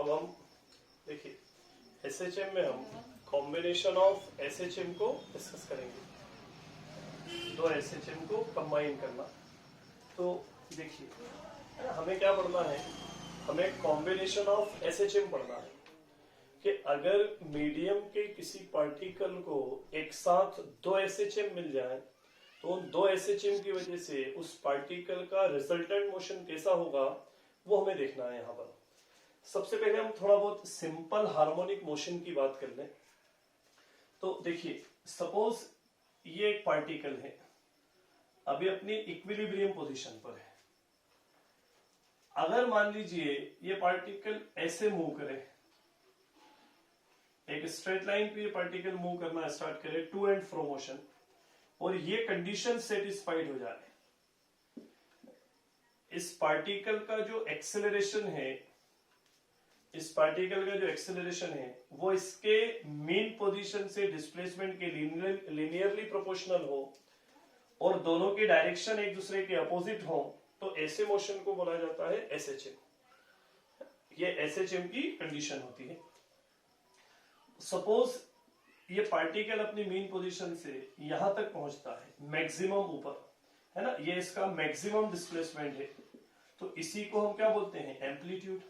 अब हम देखिए एसएचएम में हम कॉम्बिनेशन ऑफ एसएचएम को डिस्कस करेंगे, दो एसएचएम को कंबाइन करना। तो देखिए हमें क्या पढ़ना है, हमें कॉम्बिनेशन ऑफ एसएचएम पढ़ना है कि अगर मीडियम के किसी पार्टिकल को एक साथ दो एसएचएम मिल जाए तो उन दो एसएचएम की वजह से उस पार्टिकल का रिजल्टेंट मोशन कैसा होगा वो हमें देखना है। यहाँ पर सबसे पहले हम थोड़ा बहुत सिंपल हार्मोनिक मोशन की बात कर लें। तो देखिए सपोज ये एक पार्टिकल है, अभी अपनी इक्विलिब्रियम पोजीशन पर है। अगर मान लीजिए ये पार्टिकल ऐसे मूव करे, एक स्ट्रेट लाइन पे ये पार्टिकल मूव करना स्टार्ट करे टू एंड फ्रो मोशन, और ये कंडीशन सेटिस्फाइड हो जाए, इस पार्टिकल का जो एक्सेलरेशन है, इस पार्टिकल का जो एक्सेलरेशन है वो इसके मेन पोजीशन से डिस्प्लेसमेंट के लिनियरली प्रोपोर्शनल हो और दोनों के डायरेक्शन एक दूसरे के अपोजिट हो, तो ऐसे मोशन को बोला जाता है एसएचएम। ये एसएचएम की कंडीशन होती है। सपोज ये पार्टिकल अपनी मेन पोजीशन से यहां तक पहुंचता है मैक्सिमम ऊपर, है ना, ये इसका मैक्सिमम डिस्प्लेसमेंट है, तो इसी को हम क्या बोलते हैं, एम्पलीट्यूड।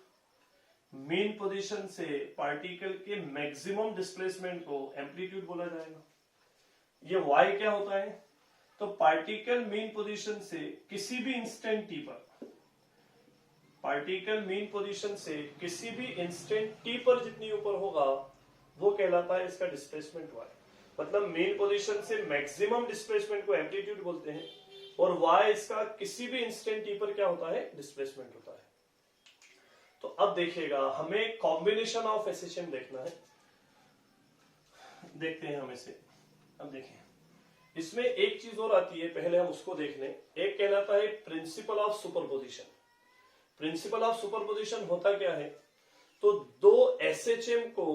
मेन पोजीशन से पार्टिकल के मैक्सिमम डिस्प्लेसमेंट को एम्पलीट्यूड बोला जाएगा। ये y क्या होता है, तो पार्टिकल मेन पोजीशन से किसी भी इंस्टेंट टी पर, पार्टिकल मेन पोजीशन से किसी भी इंस्टेंट टी पर जितनी ऊपर होगा वो कहलाता है इसका डिस्प्लेसमेंट y। मतलब मेन पोजीशन से मैक्सिमम डिस्प्लेसमेंट को एम्पलीट्यूड बोलते हैं और y इसका किसी भी इंस्टेंट टी पर क्या होता है, डिस्प्लेसमेंट होता है। तो अब देखिएगा हमें कॉम्बिनेशन ऑफ एसएचएम देखना है। देखते हैं हम इसे। अब देखें इसमें एक चीज और आती है, पहले हम उसको देख लें। एक कहलाता है principle of superposition. Principle of superposition होता क्या है, तो दो एसएचएम को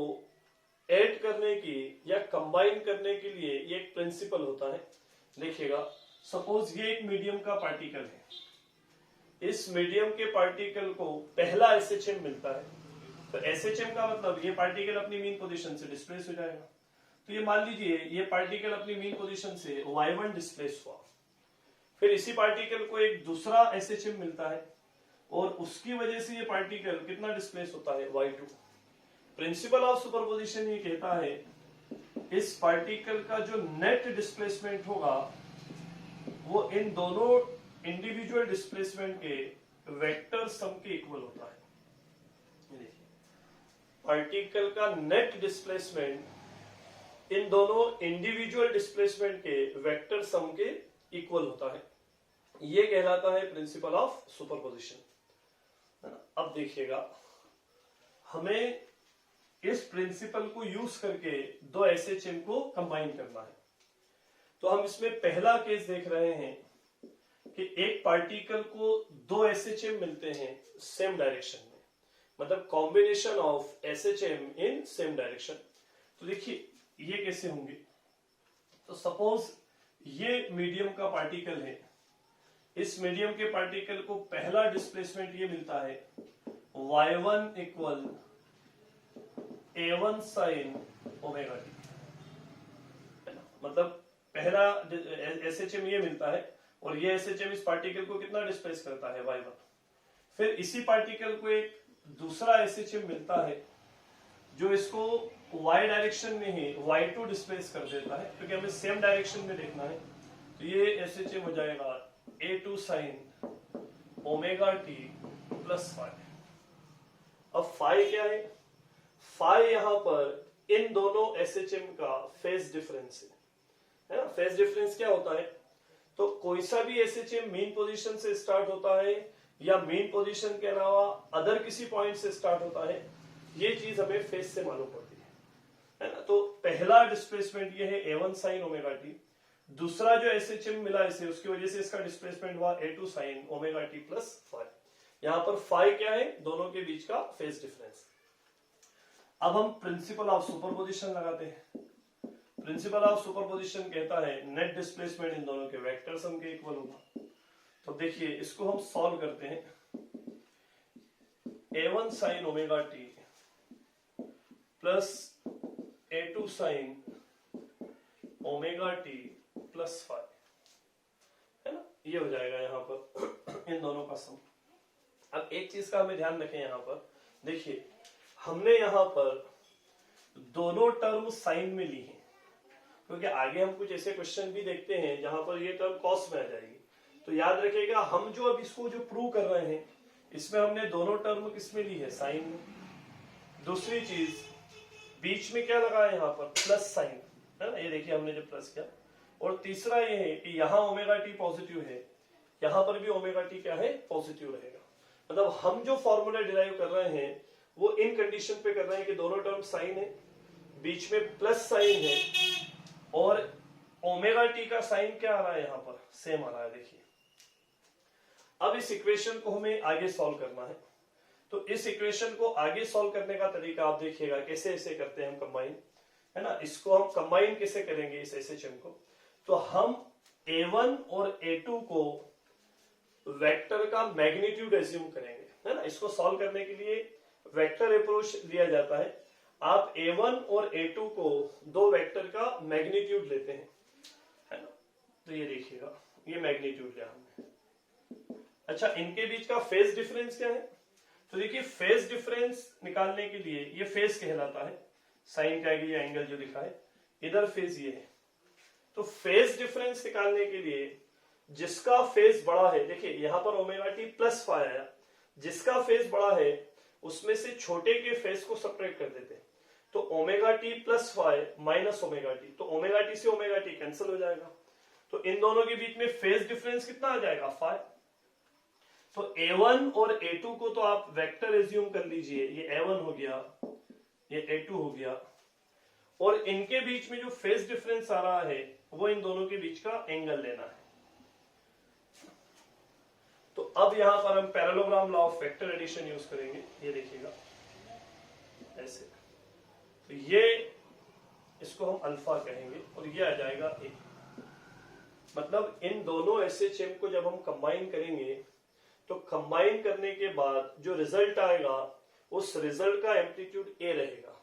ऐड करने की या कंबाइन करने के लिए ये एक प्रिंसिपल होता है। देखिएगा सपोज ये एक मीडियम का पार्टिकल है, इस मीडियम के पार्टिकल को पहला एसएचएम मिलता है, तो एसएचएम का मतलब ये पार्टिकल अपनी मीन पोजीशन से डिस्प्लेस हो जाएगा। तो ये मान लीजिए ये पार्टिकल अपनी मीन पोजीशन से y1 डिस्प्लेस हुआ, फिर इसी पार्टिकल को एक दूसरा एसएचएम मिलता है और उसकी वजह से ये पार्टिकल कितना डिस्प्लेस होता है, y2। प्रिंसिपल ऑफ सुपरपोजिशन ये कहता है इस पार्टिकल का जो नेट डिस्प्लेसमेंट होगा वो इन दोनों इंडिविजुअल डिस्प्लेसमेंट के वेक्टर सम के इक्वल होता है। देखिए पार्टिकल का नेट डिस्प्लेसमेंट इन दोनों इंडिविजुअल डिस्प्लेसमेंट के वेक्टर सम के इक्वल होता है। ये कहलाता है प्रिंसिपल ऑफ सुपरपोजिशन। अब देखिएगा हमें इस प्रिंसिपल को यूज करके दो एसएचएम को कंबाइन करना है। तो हम इसमें पहला केस देख रहे हैं कि एक पार्टिकल को दो एसएचएम मिलते हैं सेम डायरेक्शन में, मतलब combination of SHM in same direction. तो देखिए ये कैसे होंगे, तो सपोज ये मीडियम का पार्टिकल है, इस मीडियम के पार्टिकल को पहला डिस्प्लेसमेंट ये मिलता है y1 equal a1 sin omega T, मतलब पहला एसएचएम ये मिलता है और ये एसएचएम इस पार्टिकल को कितना डिस्प्लेस करता है, y1। फिर इसी पार्टिकल को एक दूसरा एसएचएम मिलता है जो इसको y डायरेक्शन में ही y2 डिस्प्लेस कर देता है, क्योंकि हमें सेम डायरेक्शन में देखना है। तो ये एसएचएम हो जाएगा a2 sin omega t plus phi. अब फाइ क्या है, फाइ यहां पर इन दोनों एसएचएम का फेज डिफरेंस है ना। फेज डिफरेंस क्या होता है, तो कोई सा भी एसएचएम मेन पोजीशन से स्टार्ट होता है या मेन पोजीशन के अलावा अदर किसी पॉइंट से स्टार्ट होता है, ये चीज हमें फेज से मालूम पड़ती है ना। तो पहला डिस्प्लेसमेंट ये है a1 sin ओमेगा टी, दूसरा जो एसएचएम मिला इसे उसकी वजह से इसका डिस्प्लेसमेंट हुआ a2 sin omega t plus phi. यहां पर फाइ क्या है, दोनों के बीच का फेज डिफरेंस। अब हम प्रिंसिपल ऑफ सुपरपोजिशन लगाते हैं। प्रिंसिपल ऑफ सुपरपोजिशन कहता है नेट डिस्प्लेसमेंट इन दोनों के वेक्टर सम के इक्वल होगा। तो देखिए इसको हम सॉल्व करते हैं। a1 sin omega t plus A2 sign omega t plus five, है ना, ये हो जाएगा यहाँ पर इन दोनों का सम। अब एक चीज का हमें ध्यान रखें, यहाँ पर देखिए हमने यहाँ पर दोनों टर्म साइन में ली है, क्योंकि आगे हम कुछ ऐसे क्वेश्चन भी देखते हैं जहां पर ये टर्म कॉस में आ जाएगी। तो याद रखिएगा हम जो अब इसको जो प्रूव कर रहे हैं इसमें हमने दोनों टर्म किसमें ली है, साइन में। दूसरी चीज बीच में क्या लगा है यहाँ पर, प्लस साइन, है ना, ये देखिए हमने जो प्लस किया। और तीसरा ये है कि यहाँ ओमेगा टी पॉजिटिव है, यहाँ पर भी ओमेगा टी क्या है, पॉजिटिव रहेगा। मतलब हम जो फॉर्मूला डिराइव कर रहे हैं वो इन कंडीशन पे कर रहे हैं कि दोनों टर्म साइन है, बीच में प्लस साइन है, और ओमेगा टी का साइन क्या आ रहा है, यहाँ पर सेम आ रहा है। देखिए अब इस इक्वेशन को हमें आगे सॉल्व करना है। तो इस इक्वेशन को आगे सॉल्व करने का तरीका आप देखिएगा कैसे ऐसे करते हैं हम कंबाइन, है ना। इसको हम कंबाइन कैसे करेंगे इस एसएचएम को, तो हम A1 और A2 को वेक्टर का मैग्नीट्यूड एज्यूम करेंगे, है ना। इसको सॉल्व करने के लिए वेक्टर अप्रोच लिया जाता है। आप A1 और A2 को दो वेक्टर का मैग्नीट्यूड लेते हैं, है ना। तो ये देखिएगा ये मैग्नीट्यूड लिया हमने। अच्छा, इनके बीच का फेज डिफरेंस क्या है, तो देखिए फेज डिफरेंस निकालने के लिए ये फेज कहलाता है, साइन का ये एंगल जो लिखा है, इधर फेज ये है। तो फेज डिफरेंस निकालने के लिए जिसका फेज बड़ा है, देखिए यहां पर ओमेगा टी प्लस फाइव आया, जिसका फेज बड़ा है उसमें से छोटे के फेज को सेपरेट कर देते हैं। तो omega t plus five minus omega T, तो ओमेगा टी से ओमेगा टी कैंसिल हो जाएगा। तो इन दोनों के बीच में फेज डिफरेंस कितना आ जाएगा, 5। तो A1 और A2 को तो आप वेक्टर एज्यूम कर लीजिए, ये A1 हो गया, ये A2 हो गया, और इनके बीच में जो फेज डिफरेंस आ रहा है वो इन दोनों के बीच का एंगल लेना है। तो अब यहां पर हम parallelogram law of vector addition use करेंगे, ये देखिएगा ऐसे। तो ये इसको हम अल्फा कहेंगे और ये आ जाएगा ए। मतलब इन दोनों एसएचएम को जब हम कंबाइन करेंगे तो कंबाइन करने के बाद जो रिजल्ट आएगा उस रिजल्ट का एम्पलीट्यूड ए रहेगा।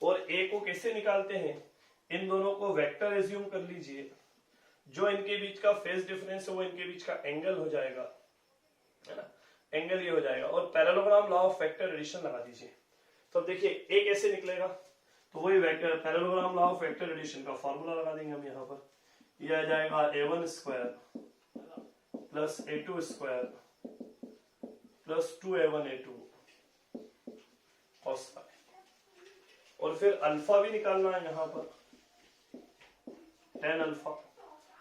और ए को कैसे निकालते हैं, इन दोनों को वेक्टर एज्यूम कर लीजिए, जो इनके बीच का फेज डिफरेंस है वो इनके बीच का एंगल हो जाएगा, है ना, एंगल ये हो जाएगा। और parallelogram law of vector addition लगा दीजिए। तो देखिए ए कैसे निकलेगा, तो वही vector parallelogram law of vector addition का फॉर्मूला लगा देंगे हम यहाँ पर। ये आ जाएगा A1 square plus A2 square plus 2A1 A2 cos phi. और फिर अल्फा भी निकालना है यहाँ पर, tan अल्फा।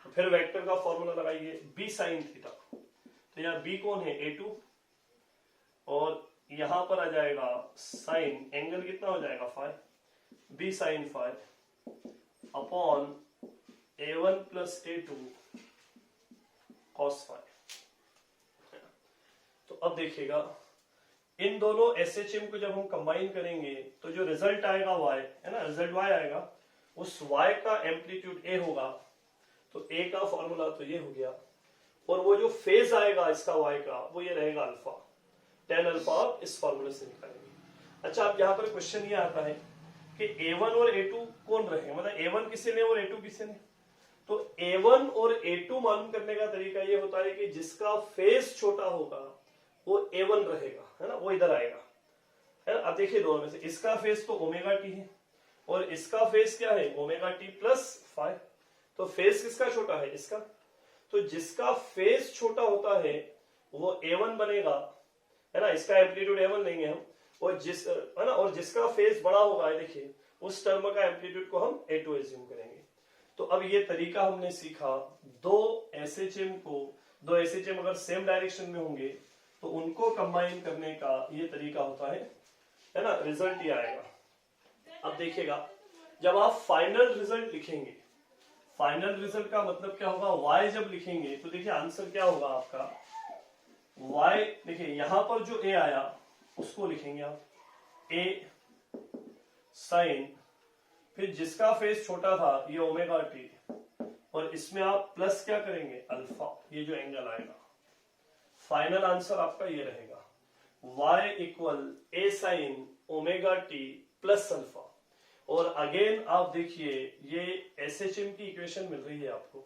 तो फिर वेक्टर का फॉर्मूला लगाइए b sin थीटा। तो यहाँ b कौन है, A2, और यहां पर आ जाएगा साइन, एंगल कितना हो जाएगा 5, b sin 5 upon A1 plus A2 cos 5। तो अब देखिएगा इन दोनों SHM को जब हम कंबाइन करेंगे तो जो रिजल्ट आएगा y, है ना, रिजल्ट y आएगा, उस y का एम्पलीट्यूड a होगा। तो a का फॉर्मूला तो ये हो गया, और वो जो फेज आएगा इसका y का वो ये रहेगा अल्फा, tan अल्फा आप इस फॉर्मूले से निकालेंगे। अच्छा, अब यहाँ पर क्वेश्चन ये आता है कि A1 और A2 कौन रहे, मतलब A1 किसे ने और A2 किसे ने। तो A1 और A2 मालूम करने का तरीका ये होता है कि जिसका फेज छोटा होगा वो A1 रहेगा, है ना, वो इधर आएगा, है ना। अब देखिए दोनों में से इसका फेज तो ओमेगा टी है और इसका फेज क्या है, ओमेगा टी प्लस 5। तो फेज किसका छोटा है, इसका। तो जिसका फेज छोटा होता है वो A1 बनेगा, है ना, इसका एम्पलीट्यूड A1 लेंगे हम, और है ना, और जिसका फेज बड़ा होगा, देखिए उस टर्म का एम्पलीट्यूड को हम A2 एज्यूम करेंगे। तो अब ये तरीका हमने सीखा, दो एसएचएम अगर सेम डायरेक्शन में होंगे तो उनको कंबाइन करने का ये तरीका होता है ना, रिजल्ट ये आएगा। अब देखिएगा जब आप फाइनल रिजल्ट लिखेंगे, फाइनल रिजल्ट का मतलब क्या होगा, y जब लिखेंगे तो देखिए आंसर क्या होगा आपका, y देखिए यहां पर जो a आया उसको लिखेंगे आप a साइन, फिर जिसका फेज छोटा था ये ओमेगा टी, और इसमें आप प्लस क्या करेंगे, अल्फा, ये जो एंगल आएगा। फाइनल आंसर आपका ये रहेगा y equal a sign omega t plus alpha. और अगेन आप देखिए ये SHM की इक्वेशन मिल रही है आपको,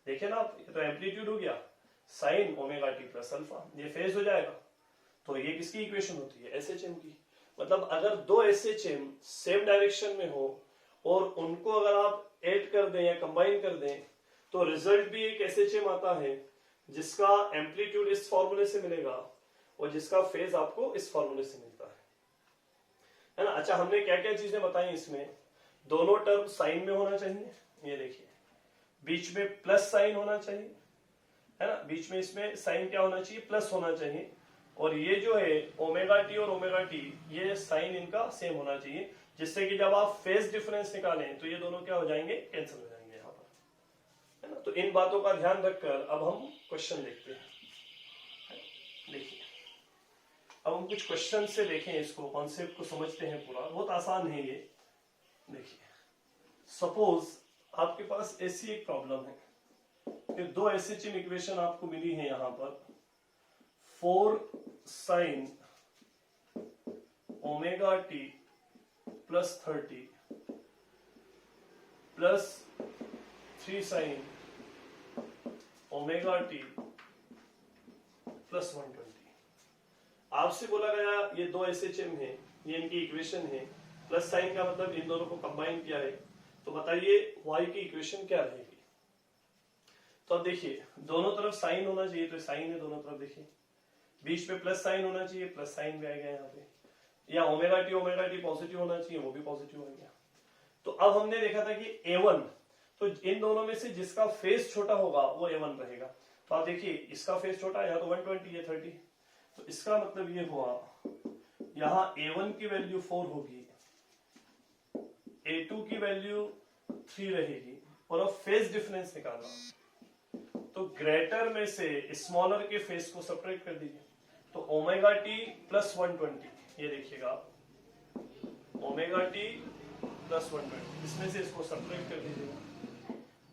देखिए ना आप, तो एम्पलीट्यूड हो गया sign omega t plus alpha, ये फेज हो जाएगा। तो ये किसकी इक्वेशन होती है? SHM की। मतलब अगर दो SHM सेम डायरेक्शन में हो और उनको अगर आप ऐड कर दें या कंबाइन कर दें तो रिजल्ट भी एक SHM आता है जिसका एम्पलीट्यूड इस फॉर्मूले से मिलेगा और जिसका फेज आपको इस फॉर्मूले से मिलता है ना। अच्छा, हमने क्या क्या चीजें बताई इसमें, दोनों टर्म साइन में होना चाहिए, ये देखिए बीच में प्लस साइन होना चाहिए, है ना, बीच में इसमें साइन क्या होना चाहिए? प्लस होना चाहिए। और ये जो है ओमेगा टी और ओमेगा टी, ये साइन इनका सेम होना चाहिए, जिससे कि जब आप फेज डिफरेंस निकालें तो ये दोनों क्या हो जाएंगे? कैंसिल हो जाएंगे यहाँ पर, है ना। तो इन बातों का ध्यान रखकर अब हम क्वेश्चन देखते हैं। देखिए अब हम कुछ क्वेश्चन से देखें, इसको कॉन्सेप्ट को समझते हैं पूरा, बहुत आसान है ये। देखिए सपोज आपके पास ऐसी एक प्रॉब्लम है कि दो SHM इक्वेशन आपको मिली है यहाँ पर, 4 sign omega t plus 30 plus 3 sign omega t plus 120। आपसे बोला गया ये दो SHM है, ये इनकी इक्वेशन है, प्लस साइन का मतलब इन दोनों को कंबाइन किया है, तो बताइए y की इक्वेशन क्या रहेगी? तो अब देखिए दोनों तरफ साइन होना चाहिए, तो साइन है दोनों तरफ, देखिए बीच में प्लस साइन होना चाहिए, प्लस साइन भी आएगा यहाँ पे, या ओमेगा टी पॉजिटिव होना चाहिए, वो भी पॉजिटिव हो गया। तो अब हमने देखा था कि A1, तो इन दोनों में से जिसका फेस छोटा होगा वो A1 रहेगा। तो आप देखिए इसका फेस छोटा है, यहाँ तो 120 है 30, तो इसका मतलब ये हुआ यहाँ A1 की वैल्यू 4 होगी, A2 की वैल्यू 3 रहेगी, और अब फेस डिफरेंस निकालना, तो ग्रेटर में से स्मॉलर के फेस को सब्ट्रैक्ट कर दीजिए। तो ओमेगा टी प्लस 120, ये देखिएगा ओमेगा टी प्लस 120, इसमें से इसको सब्ट्रैक्ट कर दीजिएगा,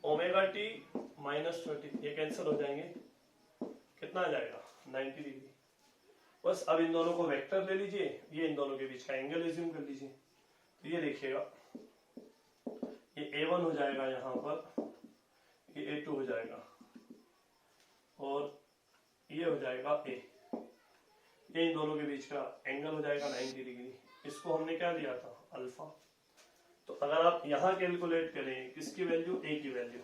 ओमेगा टी माइनस 30, ये कैंसिल हो जाएंगे, कितना आ जाएगा? 90 डिग्री। बस अब इन दोनों को वेक्टर ले लीजिए, ये इन दोनों के बीच का एंगल एज्यूम कर लीजिए, तो ये देखिएगा ये A1 हो जाएगा, यहाँ पर ये A2 हो जाएगा, और ये हो जाएगा A, ये इन दोनों के बीच का एंगल हो जाएगा 90 डिग्री। इसको हमने क्या लिया था? अल्फा। तो अगर आप यहाँ कैलकुलेट करें किसकी वैल्यू? A की वैल्यू,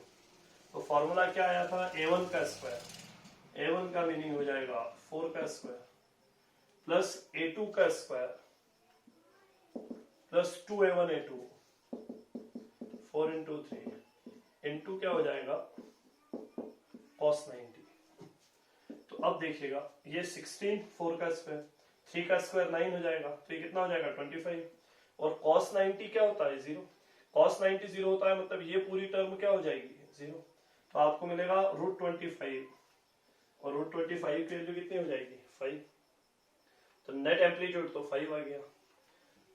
तो फॉर्मूला क्या आया था? A1 का स्क्वायर, A1 का मीनिंग हो जाएगा 4 का स्क्वायर प्लस A2 का square plus 2A1 A2, 4 into 3 into क्या हो जाएगा? cos 90। तो अब देखिएगा ये 16, 4 का स्क्वायर, 3 का स्क्वायर 9 हो जाएगा, तो ये कितना हो जाएगा? 25, और cos 90 क्या होता है? 0। cos 90 0 होता है, मतलब ये पूरी टर्म क्या हो जाएगी? 0। तो आपको मिलेगा √25, और √25 की वैल्यू कितनी हो जाएगी? 5। तो नेट एम्पलीट्यूड तो 5 आ गया।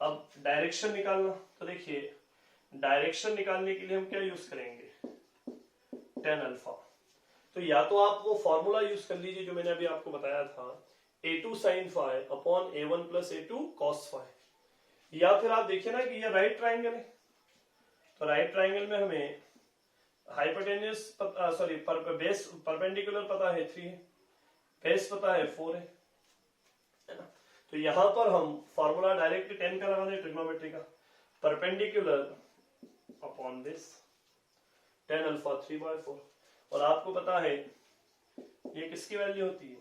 अब डायरेक्शन निकालना, तो देखिए डायरेक्शन निकालने के लिए हम क्या यूज करेंगे? tan alpha. तो या तो आप वो फॉर्मूला यूज कर लीजिए जो मैंने अभी आपको बताया था, A2 sin phi upon A1 plus A2 cos phi, या फिर आप देखिए ना कि ये राइट ट्राइंगल है, तो राइट ट्राइंगल में हमें हाइपोटेन्यूस सॉरी बेस परपेंडिकुलर पता है 3 है, बेस पता है 4 है ना। तो यहां पर हम फॉर्मूला डायरेक्ट 10 का लगा दें ट्रिग्नोमेट्री का, perpendicular upon base, tan alpha 3/4, और आपको पता है ये किसकी वैल्यू होती है?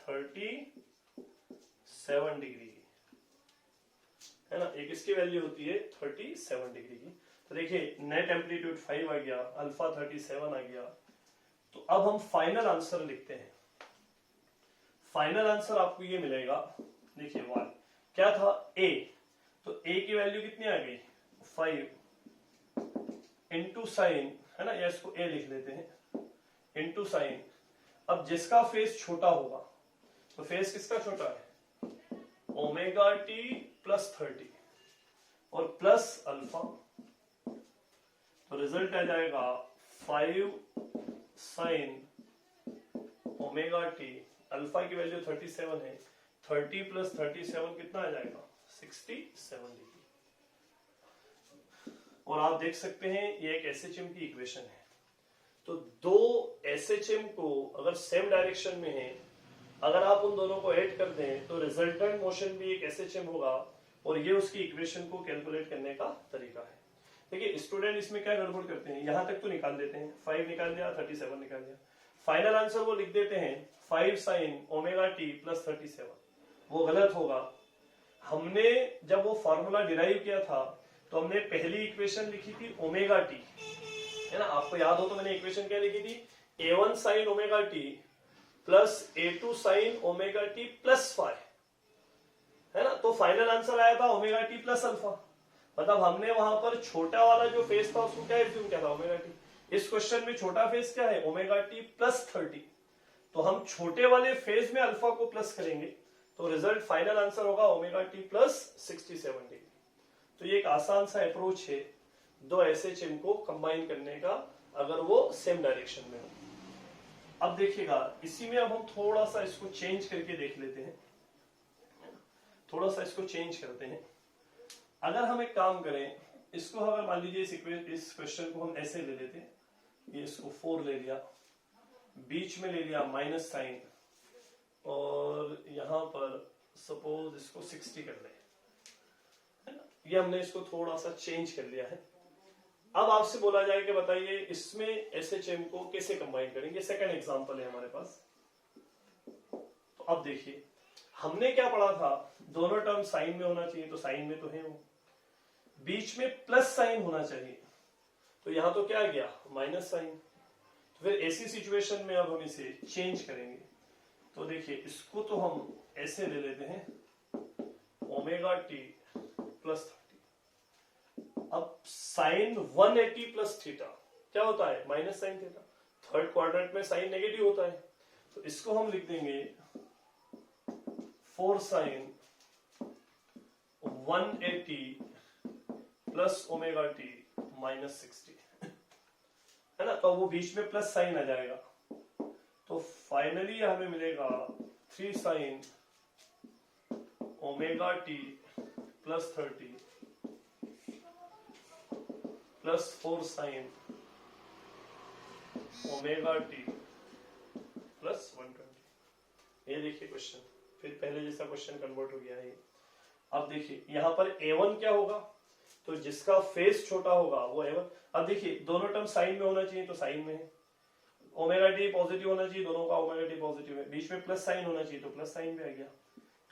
37 डिग्री की, है ना, ये किसकी वैल्यू होती है? 37 डिग्री की। तो देखिए नेट एम्पलीट्यूड 5 आ गया, अल्फा 37 आ गया। तो अब हम फाइनल आंसर लिखते हैं। फाइनल आंसर आपको ये मिलेगा, देखिए 1 क्या था? A, तो A की वैल्यू कितनी आ गई? 5 इंटू साइन, है ना, या इसको A लिख लेते हैं, इंटू साइन। अब जिसका फेस छोटा होगा, तो फेस किसका छोटा है? ओमेगा टी प्लस 30 और प्लस अल्फा, तो रिजल्ट आ जाएगा 5 साइन ओमेगा टी, अल्फा की वैल्यू 37 है, 30 प्लस 37 कितना आ जाएगा? 67 डिग्री। और आप देख सकते हैं ये एक एसएचएम की इक्वेशन है। तो दो एसएचएम को अगर सेम डायरेक्शन में है, अगर आप उन दोनों को ऐड कर दें तो रिजल्टेंट मोशन भी एक एसएचएम होगा और ये उसकी इक्वेशन को कैलकुलेट करने का तरीका है। देखिए स्टूडेंट इसमें क्या गड़बड़ करते हैं, यहां तक तो निकाल देते हैं, 5 निकाल दिया, 37 निकाल दिया, फाइनल आंसर वो लिख देते हैं 5 sin ओमेगा टी प्लस 37। वो गलत होगा। हमने जब वो फॉर्मूला डिराइव किया था तो हमने पहली इक्वेशन लिखी थी ओमेगा टी, है ना, आपको याद हो तो मैंने इक्वेशन क्या लिखी थी, a1 sin omega t plus a2 sin omega t plus 5, है ना। तो फाइनल आंसर आया था ओमेगा टी प्लस अल्फा, मतलब हमने वहां पर छोटा वाला जो फेस था उसको क्या एज्यूम किया था, ओमेगा टी। इस क्वेश्चन में छोटा फेस क्या है, ओमेगा टी प्लस 30। तो हम छोटे वाले फेज में अल्फा को प्लस करेंगे तो रिजल्ट फाइनल आंसर होगा ओमेगा टी प्लस 67 डिग्री। तो ये एक आसान सा अप्रोच है दो एसएचएम को कंबाइन करने का, अगर वो सेम डायरेक्शन में हो। अब देखिएगा इसी में अब हम थोड़ा सा इसको चेंज करके देख लेते हैं, थोड़ा सा इसको चेंज करते हैं। अगर हम एक काम करें, इसको अगर मान लीजिए इस क्वेश्चन को हम ऐसे ले लेते हैं, ये इसको 4 ले लिया, बीच में ले लिया माइनस साइन और यहां पर सपोज इसको 60 कर ले, है ना। ये हमने इसको थोड़ा सा चेंज कर लिया है। अब आपसे बोला जाए कि बताइए इसमें एसएचएम को कैसे कंबाइन करेंगे, सेकंड एग्जांपल है हमारे पास। तो अब देखिए हमने क्या पढ़ा था, दोनों टर्म साइन में होना चाहिए, तो साइन में तो है वो, बीच में प्लस साइन होना चाहिए, तो यहां तो क्या गया माइनस साइन। तो फिर ऐसी सिचुएशन में अब हम इसे चेंज करेंगे। तो देखिए इसको तो हम ऐसे ले लेते हैं ओमेगा टी प्लस 30। अब साइन 180 प्लस थीटा क्या होता है, minus sine theta. Third quadrant में साइन नेगेटिव होता है, तो इसको हम लिख देंगे 4 sine 180 plus omega t minus 60, है ना। तो वो बीच में प्लस साइन आ जाएगा, तो फाइनली हमें मिलेगा 3 sign omega t plus 30 plus 4 sign omega t plus 120। ये देखिए क्वेश्चन फिर पहले जैसा क्वेश्चन कन्वर्ट हो गया है। अब देखिए यहां पर a1 क्या होगा, तो जिसका फेस छोटा होगा वो a1। अब देखिए दोनों टर्म साइन में होना चाहिए तो साइन में है, ओमेगा टी पॉजिटिव होना चाहिए, दोनों का ओमेगा टी पॉजिटिव है, बीच में प्लस साइन होना चाहिए तो प्लस साइन भी आ गया।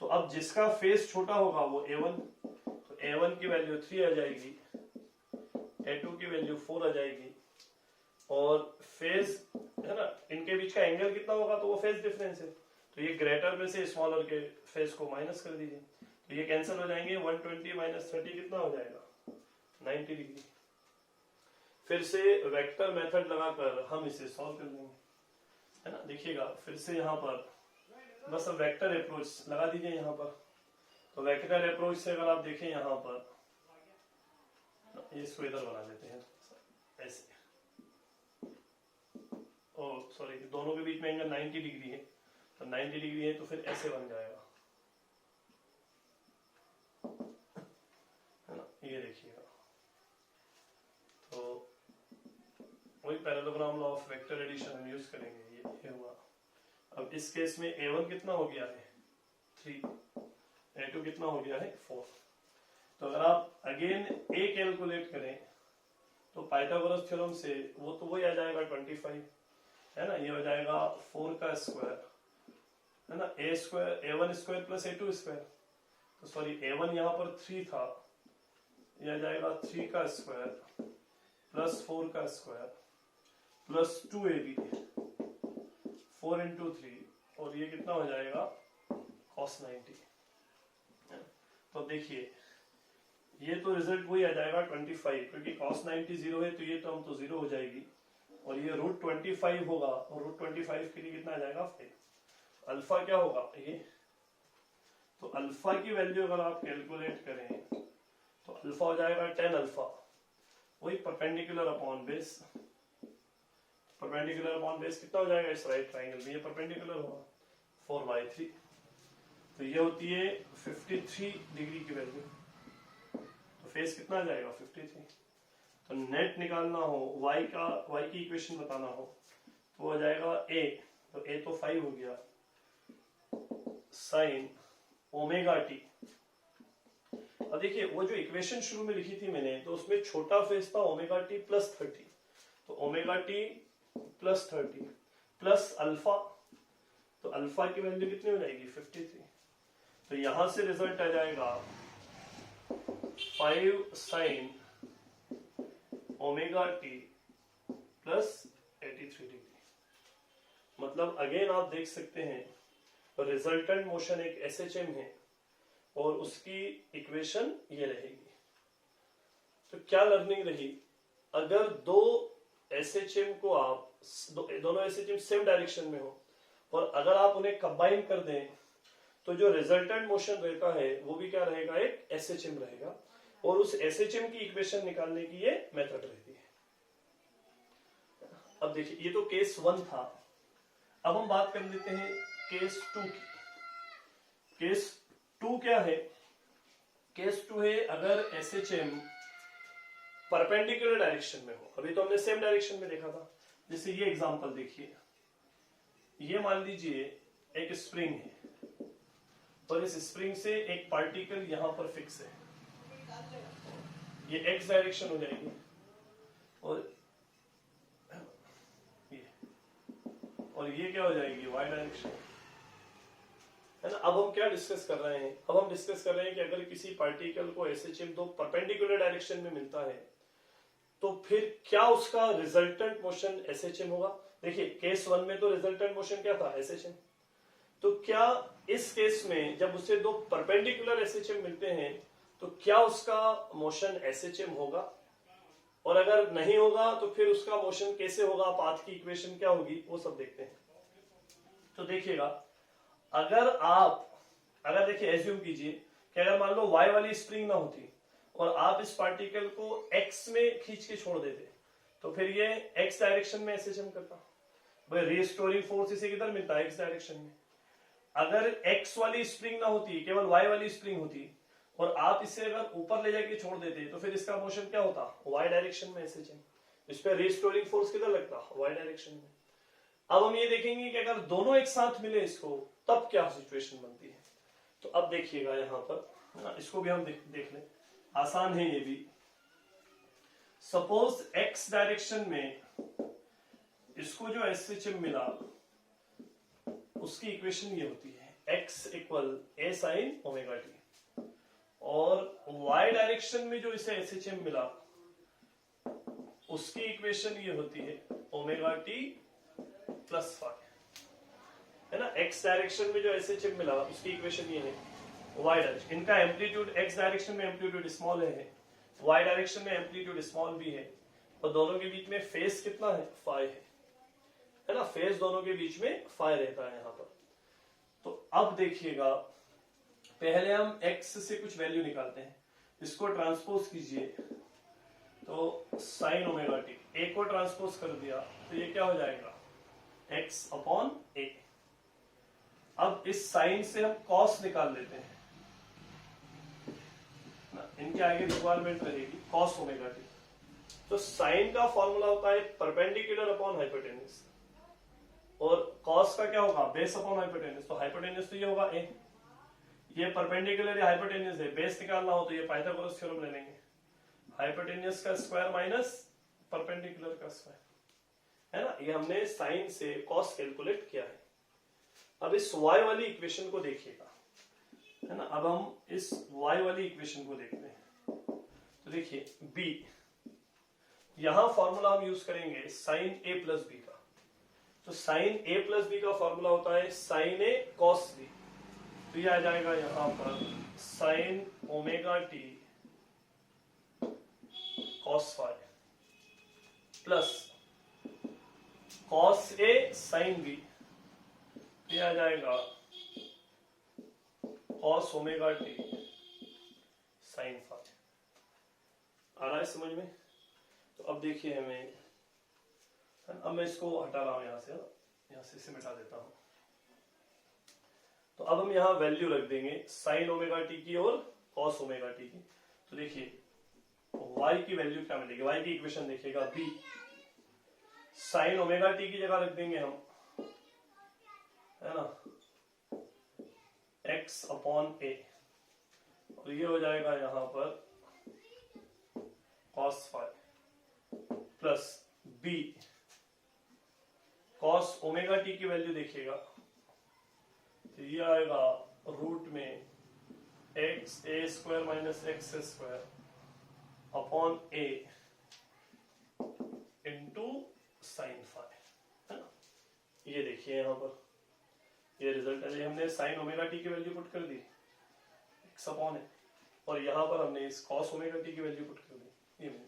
तो अब जिसका फेस छोटा होगा वो a1, तो a1 की वैल्यू 3 आ जाएगी, a2 की वैल्यू 4 आ जाएगी, और फेज है ना, इनके बीच का एंगल कितना होगा, तो वो फेज डिफरेंस है, तो ये ग्रेटर में से स्मॉलर के फेज को माइनस कर दीजिए, तो ये कैंसिल हो जाएंगे। 120 माइनस 30 कितना हो जाएगा, 90 डिग्री। फिर से वेक्टर मेथड लगाकर हम इसे सॉल्व कर लेंगे, है ना। देखिएगा फिर से यहाँ पर बस अब वेक्टर अप्रोच लगा दीजिए यहाँ पर। तो वेक्टर अप्रोच से अगर आप देखें यहाँ पर, इसको इधर बना लेते हैं ऐसे, ओ सॉरी दोनों के बीच में एंगल 90 डिग्री है, तो 90 डिग्री है तो फिर ऐसे बन जाएगा, है ना। ये देखिएगा तो वही parallelogram law of vector addition हम यूज करेंगे। ये हुआ। अब इस केस में a1 कितना हो गया है 3, a2 कितना हो गया है 4। तो अगर आप अगेन a कैलकुलेट करें तो पाइथागोरस थ्योरम से वो तो वही आ जाएगा 25, है ना। ये हो जाएगा 4 का स्क्वायर, है ना, a square a1 square plus a2 square. तो सॉरी a1 यहाँ पर 3 था, यह आ जाएगा 3 का स्क्वायर प्लस 4 का स्क्वायर प्लस 2ab, 4 into 3, और ये कितना हो जाएगा cos 90। तो देखिए ये तो रिजल्ट वही आ जाएगा 25, क्योंकि cos 90 0 है तो ये टर्म तो 0 हो जाएगी, और ये रूट 25 होगा, और रूट 25 के लिए कितना आ जाएगा 5। अल्फा क्या होगा ये, तो अल्फा की वैल्यू अगर आप कैलकुलेट करें तो अल्फा हो जाएगा 10 अल्फा, वही perpendicular upon base. Perpendicular upon base कितना हो जाएगा इस राइट ट्राइंगल में, ये परपेंडिकुलर होगा 4/3, तो ये होती है 53 डिग्री की वैल्यू। तो फेस कितना आ जाएगा 53। तो नेट निकालना हो, y की इक्वेशन बताना हो तो हो जाएगा a, तो a तो 5 हो गया, साइन ओमेगा टी। अब देखिए वो जो इक्वेशन शुरू में लिखी थी मैंने, तो उसमें छोटा फेज था ओमेगा टी प्लस 30, तो omega t plus 30 plus alpha, तो अल्फा की वैल्यू कितनी हो जाएगी 53। तो यहां से रिजल्ट आ जाएगा 5 sign omega t plus 83 degree. मतलब अगेन आप देख सकते हैं रिजल्टेंट मोशन एक एसएचएम है और उसकी इक्वेशन ये रहेगी। तो क्या लर्निंग रही, अगर दो एसएचएम को आप दोनों एसएचएम सेम डायरेक्शन में हो और अगर आप उन्हें कंबाइन कर दें तो जो रिजल्टेंट मोशन रहता है वो भी क्या रहेगा, एक एसएचएम रहेगा, और उस एसएचएम की इक्वेशन निकालने की ये मेथड रहती है। अब देखिए ये तो केस 1 था, अब हम बात कर लेते हैं केस 2 की। केस 2 क्या है, केस 2 है अगर एसएचएम परपेंडिकुलर डायरेक्शन में हो। अभी तो हमने सेम डायरेक्शन में देखा था, जैसे ये एग्जांपल देखिए, ये मान लीजिए एक स्प्रिंग है और इस स्प्रिंग से एक पार्टिकल यहां पर फिक्स है, ये एक्स डायरेक्शन हो जाएगी और ये क्या हो जाएगी, वाई डायरेक्शन, है ना। अब हम क्या डिस्कस कर रहे हैं, अब हम डिस्कस कर रहे हैं कि अगर किसी पार्टिकल को एसएचएम दो परपेंडिकुलर डायरेक्शन में मिलता है तो फिर क्या उसका रिजल्टेंट मोशन एसएचएम होगा। देखिए केस 1 में तो रिजल्टेंट मोशन क्या था, एसएचएम। तो क्या इस केस में जब उसे दो परपेंडिकुलर एसएचएम मिलते हैं तो क्या उसका मोशन एसएचएम होगा, और अगर नहीं होगा तो फिर उसका मोशन कैसे होगा, पाथ की इक्वेशन क्या होगी, वो सब देखते हैं। तो देखिएगा अगर देखिए एज्यूम कीजिए कि अगर मान लो y वाली स्प्रिंग ना होती और आप इस पार्टिकल को x में खींच के छोड़ देते तो फिर ये x डायरेक्शन में एसएचएम करता। भाई रिस्टोरिंग फोर्स इसे किधर मिलता है, x डायरेक्शन में। अगर x वाली स्प्रिंग ना होती, केवल y वाली स्प्रिंग होती और आप इसे अगर ऊपर ले जाके छोड़ देते तो फिर इसका मोशन क्या होता, y डायरेक्शन में एसएचएम। इस पर रिस्टोरिंग फोर्स किधर लगता, y डायरेक्शन में। अब हम ये देखेंगे कि अगर दोनों एक साथ मिले इसको तब क्या सिचुएशन बनती है। तो अब देखिएगा यहां पर, इसको भी हम देख लें, आसान है ये भी। सपोज x डायरेक्शन में इसको जो एसएचएम मिला उसकी इक्वेशन ये होती है x equal a sign omega T, और y डायरेक्शन में जो इसे एसएचएम मिला उसकी इक्वेशन ये होती है ओमेगा टी प्लस फाइव, है ना। x डायरेक्शन में जो एसएचएम मिला उसकी इक्वेशन ये है y डायरेक्शन, इनका एम्पलीट्यूड x डायरेक्शन में एम्पलीट्यूड स्मॉल है, y डायरेक्शन में एम्पलीट्यूड स्मॉल भी है, और दोनों के बीच में फेज कितना है, फाई है ना। फेज दोनों के बीच में फाई रहता है यहाँ पर। तो अब देखिएगा पहले हम x से कुछ वैल्यू निकालते हैं, इसको ट्रांसपोज कीजिए तो साइन ओमेगा टी, a को ट्रांसपोज कर दिया तो ये क्या हो जाएगा, x अपॉन a। अब इस साइन से हम कॉस निकाल लेते हैं ना, इनके आगे रिक्वायरमेंट रहेगी कॉस ओमेगा टी। तो साइन का फॉर्मूला होता है परपेंडिकुलर अपॉन हाइपोटेन्यूज, और कॉस का क्या होगा, बेस अपॉन हाइपोटेन्यूज। तो हाइपोटेन्यूज तो ये होगा a, ये परपेंडिकुलर या हाइपोटेन्यूज है, बेस निकालना हो तो ये पाइथागोरस थ्योरम ले लेंगे, हाइपोटेन्यूज का स्क्वायर माइनस परपेंडिकुलर का स्क्वायर, है ना। ये हमने साइन से कॉस कैलकुलेट किया है। अब इस y वाली इक्वेशन को देखिएगा, है ना। अब हम इस y वाली इक्वेशन को देखते हैं। तो देखिए b, यहां फॉर्मूला हम यूज करेंगे साइन a प्लस बी का। तो साइन a प्लस बी का फॉर्मूला होता है साइन a कॉस b। तो ये आ जाएगा यहां पर sine omega t cos five plus cos a sine b, ये आ जाएगा cos omega t sine five. आ रहा है समझ में। तो अब देखिए हमें, अब मैं इसको हटा रहा हूं यहां से इसे मिटा देता हूं। तो अब हम यहां वैल्यू रख देंगे साइन ओमेगा टी की और कॉस ओमेगा टी की। तो देखिए y की वैल्यू क्या मिलेगी, y की इक्वेशन देखिएगा b साइन ओमेगा टी की जगह रख देंगे हम, है ना, x अपॉन a, और ये हो जाएगा यहां पर cos phi plus b cos omega t की वैल्यू देखिएगा तो ये आएगा रूट में x a square minus x square upon a into sine phi, है ना। ये देखिए यहां पर ये रिजल्ट है, हमने साइन ओमेगा टी की वैल्यू पुट कर दी x अपॉन a, और यहां पर हमने इस cos ओमेगा टी की वैल्यू पुट कर दी, ये मिल।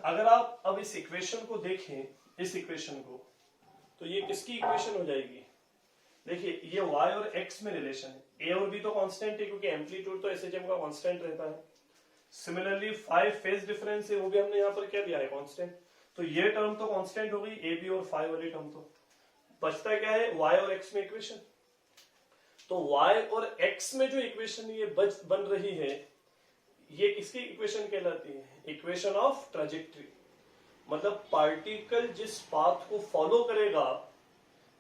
अगर आप अब इस इक्वेशन को देखें, इस इक्वेशन को, तो ये किसकी इक्वेशन हो जाएगी, देखिए ये y और x में रिलेशन है, a और b तो कांस्टेंट है क्योंकि एम्पलीट्यूड तो एसएचएम का कांस्टेंट रहता है। सिमिलरली 5 फेज डिफरेंस है, वो भी हमने यहाँ पर क्या दिया है, कांस्टेंट, तो ये टर्म तो कांस्टेंट हो गई, ए बी और 5 वाली टर्म, तो बचता क्या है y और x में इक्वेशन। तो y और x में जो इक्वेशन ये बन रही है, ये किसकी इक्वेशन कहलाती है, इक्वेशन ऑफ ट्रैजेक्टरी, मतलब पार्टिकल जिस पाथ को फॉलो करेगा,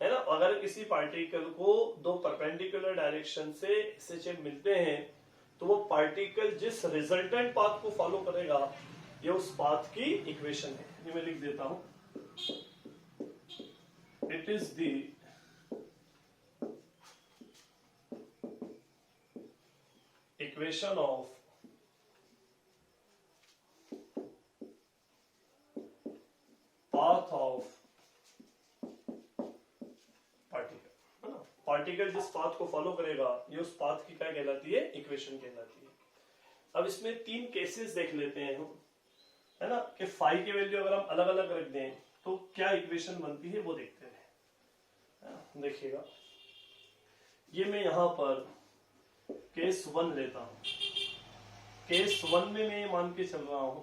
है ना। अगर किसी पार्टिकल को दो परपेंडिकुलर डायरेक्शन से एसएचएम मिलते हैं तो वो पार्टिकल जिस रिजल्टेंट पाथ को फॉलो करेगा, ये उस पाथ की इक्वेशन है। ये मैं लिख देता हूं, it is the equation of path of particle, है ना। पार्टिकल जिस पाथ को फॉलो करेगा, ये उस पाथ की क्या कहलाती है, इक्वेशन कहलाती है। अब इसमें 3 केसेस देख लेते हैं हम, है ना, कि फाई की वैल्यू अगर हम अलग अलग रख दें तो क्या इक्वेशन बनती है, वो देखते हैं। देखिएगा, ये मैं यहां पर केस 1 लेता हूं। केस 1 में मैं मान के चल रहा हूं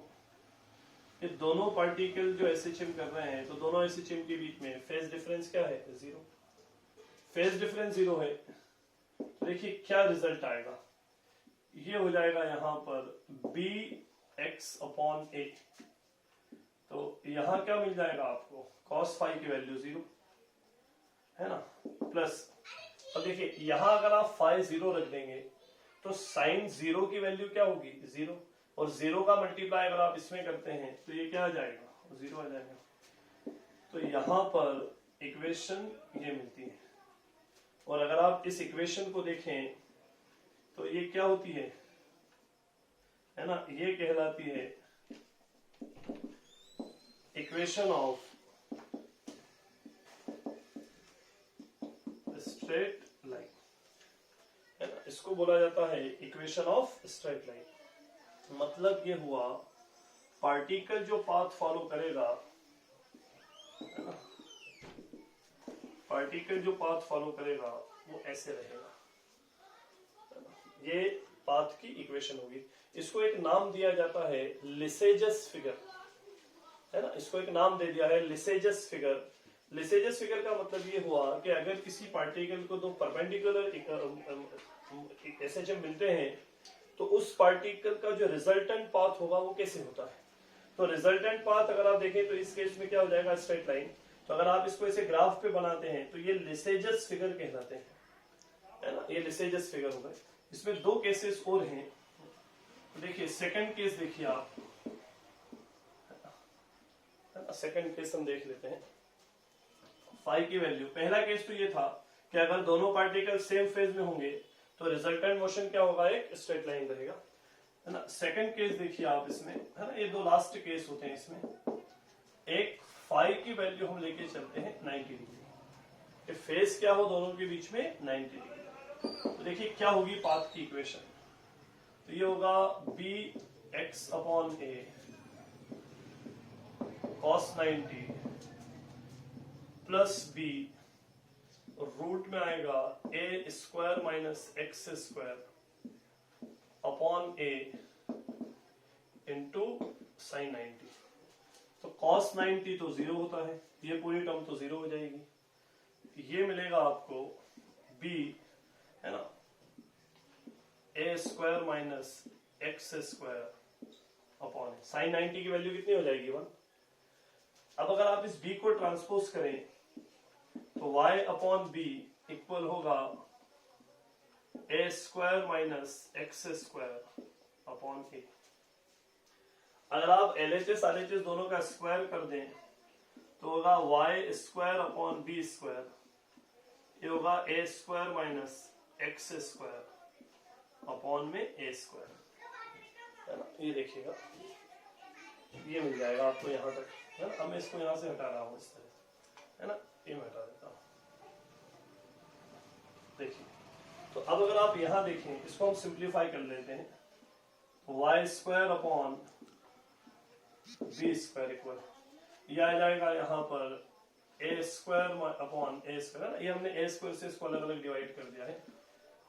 कि दोनों पार्टिकल जो एसएचएम कर रहे हैं, तो दोनों एसएचएम के बीच में फेज डिफरेंस क्या है, 0। फेज डिफरेंस 0 है, देखिए क्या रिजल्ट आएगा, ये हो जाएगा यहां पर b x अपॉन a, तो यहां क्या मिल जाएगा आपको, cos फाई की वैल्यू 0, है ना, प्लस, अब देखिए यहां अगर आप फाई 0 रख देंगे तो साइन 0 की वैल्यू क्या होगी, 0, और 0 का मल्टीप्लाई अगर आप इसमें करते हैं तो ये क्या आ जाएगा, 0 आ जाएगा। तो यहां पर इक्वेशन ये मिलती है, और अगर आप इस इक्वेशन को देखें तो ये क्या होती है ना, ये कहलाती है इक्वेशन ऑफ स्ट्रेट लाइन, है ना, इसको बोला जाता है इक्वेशन ऑफ स्ट्रेट लाइन। मतलब ये हुआ पार्टिकल जो पाथ फॉलो करेगा, है ना, पार्टिकल जो पाथ फॉलो करेगा वो ऐसे रहेगा, ये पाथ की इक्वेशन होगी। इसको एक नाम दिया जाता है लिसेजस फिगर, है ना, इसको एक नाम दे दिया है लिसेजस फिगर। लिसेजस फिगर का मतलब ये हुआ कि अगर किसी पार्टिकल को दो परपेंडिकुलर एसएचएम मिलते हैं तो उस पार्टिकल का जो रिजल्टेंट पाथ होगा वो कैसे होता है। तो रिजल्टेंट पाथ अगर आप देखें तो इस केस में क्या हो जाएगा, स्ट्रेट लाइन। तो अगर आप इसको ऐसे ग्राफ पे बनाते हैं तो ये लिसेजस फिगर कहलाते हैं, है ना, ये लिसेजस फिगर हो गए। इसमें 2 केसेस और हैं, तो देखिए सेकंड केस देखिए आप, सेकंड केस हम देख लेते हैं। फाई की वैल्यू, पहला केस तो ये था कि अगर दोनों पार्टिकल सेम फेज में होंगे तो रिजल्टेंट मोशन क्या होगा, एक स्ट्रेट लाइन रहेगा, है ना। सेकंड केस देखिए आप इसमें, है ना, ये 2 लास्ट केस होते हैं इसमें। एक फाई की वैल्यू हम लेके चलते हैं 90 डिग्री, फेज क्या हो दोनों के बीच में, 90 डिग्री। तो देखिए क्या होगी पाथ की इक्वेशन, तो ये होगा b x upon a cos 90 plus b, root में आएगा a square minus x square upon a into sine 90। तो cos 90 तो 0 होता है, ये पूरी टर्म तो 0 हो जाएगी। ये मिलेगा आपको b, है ना, a square minus x square upon a. Sine 90 की वैल्यू कितनी हो जाएगी 1। अब अगर आप इस b को ट्रांसपोज करें तो y अपॉन बी इक्वल होगा a square minus x square upon a. अगर आप LHS RHS दोनों का स्क्वायर कर दें तो होगा y square upon b square, ये होगा a square minus x square upon में ए स्क्वायर, है ना। ये देखिएगा ये मिल जाएगा आपको यहाँ तक, है ना। अब मैं इसको यहाँ से हटा रहा हूँ इस तरह से, है ना, ये मैं हटा देता हूँ। देखिए तो अब अगर आप यहाँ देखें, इसको हम सिंप्लीफाई कर लेते हैं, y square upon b square equal, ये आ जाएगा यहाँ पर a square upon a square, ये हमने ए स्क्वायर से इसको अलग अलग डिवाइड कर दिया है,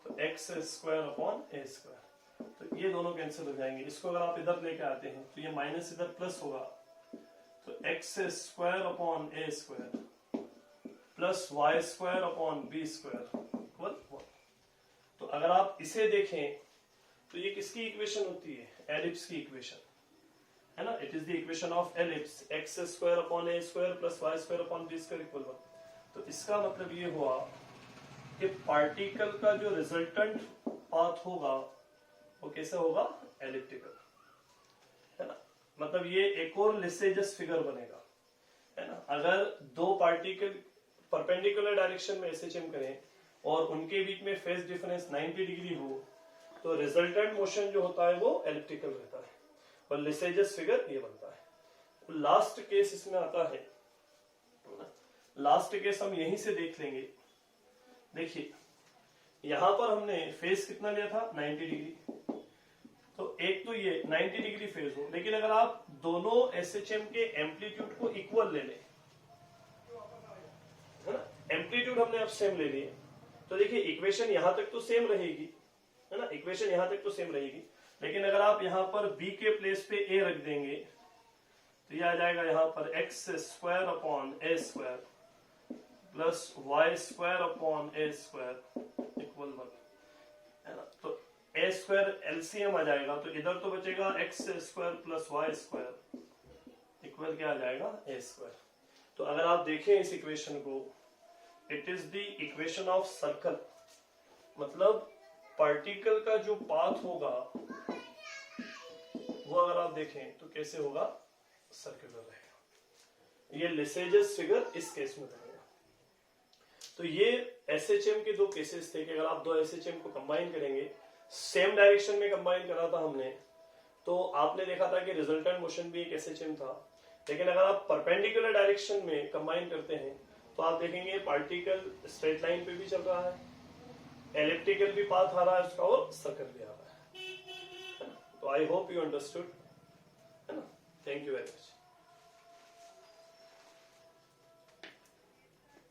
तो x square upon a square, तो ये दोनों कैंसिल हो जाएंगे। इसको अगर आप इधर लेके आते हैं तो ये माइनस इधर प्लस होगा, तो x square upon a square plus y square upon b square equal 1। तो अगर आप इसे देखें तो ये किसकी इक्वेशन होती है, एलिप्स की इक्वेशन, है ना। It is the equation of ellipse, x square upon a square plus y square upon b square equal 1। तो इसका मतलब ये हुआ कि पार्टिकल का जो रिजल्टेंट पाथ होगा वो कैसे होगा, एलिप्टिकल, है ना। मतलब ये एक और लिसेजस फिगर बनेगा, है ना। अगर दो पार्टिकल परपेंडिकुलर डायरेक्शन में एसएचएम करें और उनके बीच में फेज डिफरेंस 90 डिग्री हो तो रिजल्टेंट मोशन जो होता है वो एलिप्टिकल रहता है और लिसेजस फिगर ये बनता है। लास्ट केस इसमें आता है, लास्ट केस हम यहीं से देख लेंगे। देखिए यहां पर हमने फेज कितना लिया था, 90 डिग्री, तो एक तो ये 90 डिग्री फेज हो, लेकिन अगर आप दोनों एसएचएम के एम्पलीट्यूड को इक्वल ले लें, है ना, एम्पलीट्यूड हमने अब सेम ले लिए, तो देखिए इक्वेशन यहां तक तो सेम रहेगी, है ना, इक्वेशन यहां तक तो सेम रहेगी, लेकिन अगर आप यहां पर b के प्लेस पे a रख देंगे तो ये आ जाएगा यहां पर x square upon a square plus y square upon a square equal 1, है ना। तो ए स्क्वायर एलसीएम आ जाएगा, तो इधर तो बचेगा x square plus y square equal क्या आ जाएगा, ए स्क्वायर। तो अगर आप देखें इस इक्वेशन को, it is the equation of circle, मतलब पार्टिकल का जो पाथ होगा वो अगर आप देखें तो कैसे होगा, सर्कुलर रहेगा। ये लिसेजस फिगर इस केस में बनेगा। तो ये एसएचएम के दो केसेस थे कि अगर आप दो एसएचएम को कंबाइन करेंगे, सेम डायरेक्शन में कंबाइन करा था हमने, तो आपने देखा था कि रिजल्टेंट मोशन भी एक एसएचएम था। लेकिन अगर आप परपेंडिकुलर डायरेक्शन में कंबाइन करते हैं तो आप देखेंगे पार्टिकल स्ट्रेट लाइन पे भी चल रहा है, एलिप्टिकल भी पाथ आ रहा है उसका और सर्कल भी आ रहा है। तो आई होप यू अंडरस्टूड, है ना। Thank you very much.